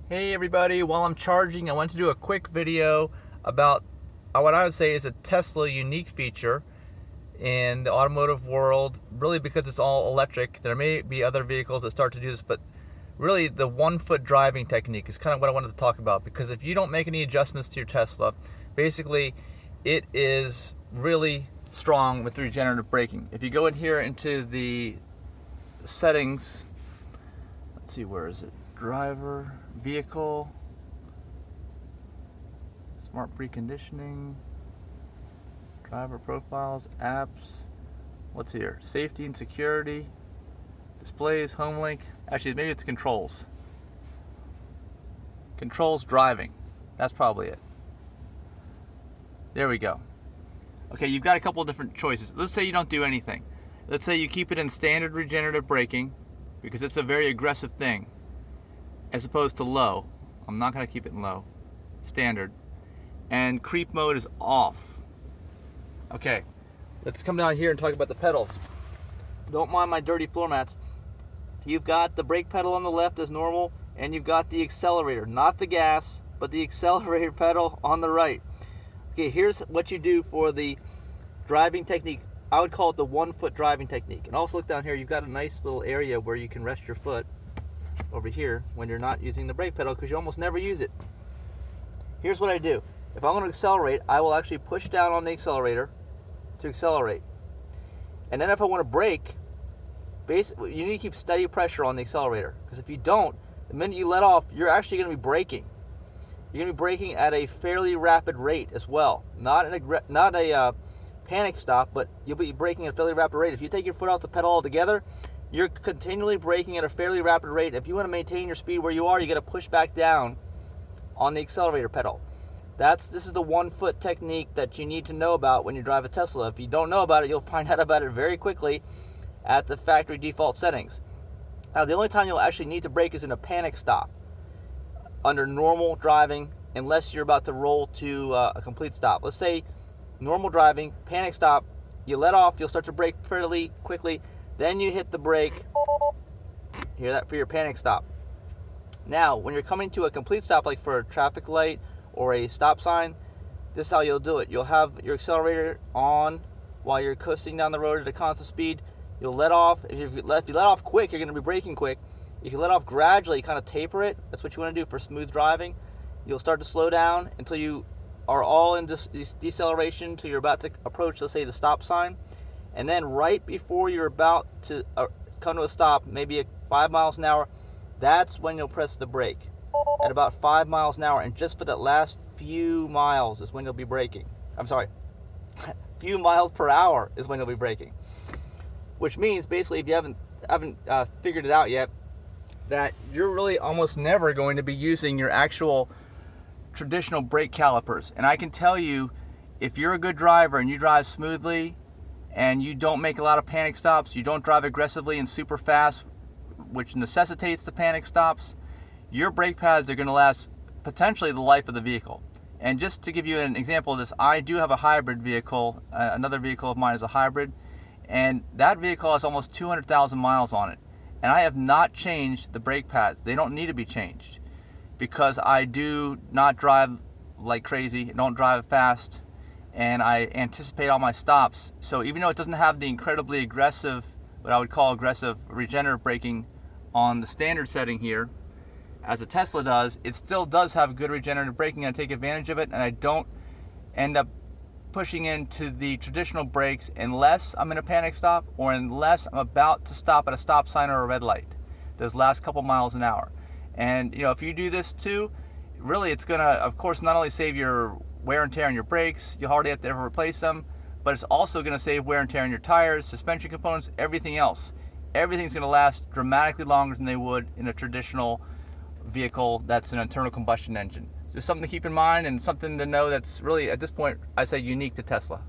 Hey everybody, while I'm charging, I want to do a quick video about what I would say is a Tesla unique feature in the automotive world, really because it's all electric. There may be other vehicles that start to do this, but really the 1-foot driving technique is kind of what I wanted to talk about, because if you don't make any adjustments to your Tesla, basically it is really strong with regenerative braking. If you go in here into the settings, let's see, where is it? Driver, vehicle, smart preconditioning, driver profiles, apps, what's here? Safety and security, displays, home link. Actually, maybe it's controls. Controls driving. That's probably it. There we go. Okay, you've got a couple of different choices. Let's say you don't do anything. Let's say you keep it in standard regenerative braking, because it's a very aggressive thing, as opposed to low. I'm not going to keep it in low. Standard. And creep mode is off. Okay, let's come down here and talk about the pedals. Don't mind my dirty floor mats. You've got the brake pedal on the left as normal, and you've got the accelerator, not the gas, but the accelerator pedal on the right. Okay, here's what you do for the driving technique. I would call it the 1-foot driving technique. And also look down here, you've got a nice little area where you can rest your foot over here when you're not using the brake pedal, because you almost never use it. Here's what I do. If I want to accelerate, I will actually push down on the accelerator to accelerate. And then if I want to brake, basically you need to keep steady pressure on the accelerator, because if you don't, the minute you let off, you're actually going to be braking. You're going to be braking at a fairly rapid rate as well. Not a panic stop, but you'll be braking at a fairly rapid rate. If you take your foot off the pedal altogether, you're continually braking at a fairly rapid rate. If you want to maintain your speed where you are, you got to push back down on the accelerator pedal. This is the 1-foot technique that you need to know about when you drive a Tesla. If you don't know about it, you'll find out about it very quickly at the factory default settings. Now, the only time you'll actually need to brake is in a panic stop under normal driving, unless you're about to roll to a complete stop. Let's say normal driving, panic stop, you let off, you'll start to brake fairly quickly, then you hit the brake. Hear that for your panic stop. Now, when you're coming to a complete stop, like for a traffic light or a stop sign, this is how you'll do it. You'll have your accelerator on while you're coasting down the road at a constant speed. You'll let off. If you let off quick, you're going to be braking quick. If you let off gradually, kind of taper it. That's what you want to do for smooth driving. You'll start to slow down until you are all in deceleration till you're about to approach, let's say, the stop sign. And then right before you're about to come to a stop, maybe at 5 miles an hour, that's when you'll press the brake at about 5 miles an hour. And just for that last few miles is when you'll be braking. I'm sorry, few miles per hour is when you'll be braking. Which means, basically, if you haven't figured it out yet, that you're really almost never going to be using your actual traditional brake calipers. And I can tell you, if you're a good driver and you drive smoothly and you don't make a lot of panic stops, you don't drive aggressively and super fast, which necessitates the panic stops, your brake pads are going to last potentially the life of the vehicle. And just to give you an example of this, I do have a hybrid vehicle. Another vehicle of mine is a hybrid, and that vehicle has almost 200,000 miles on it. And I have not changed the brake pads. They don't need to be changed, because I do not drive like crazy, don't drive fast, and I anticipate all my stops. So even though it doesn't have the incredibly aggressive, what I would call aggressive regenerative braking on the standard setting here, as a Tesla does, it still does have good regenerative braking. I take advantage of it, and I don't end up pushing into the traditional brakes unless I'm in a panic stop or unless I'm about to stop at a stop sign or a red light, those last couple miles an hour. And if you do this too, really it's gonna, of course, not only save your wear and tear on your brakes, you hardly have to ever replace them, but it's also gonna save wear and tear on your tires, suspension components, everything else. Everything's gonna last dramatically longer than they would in a traditional vehicle that's an internal combustion engine. Just something to keep in mind, and something to know that's really, at this point, I say, unique to Tesla.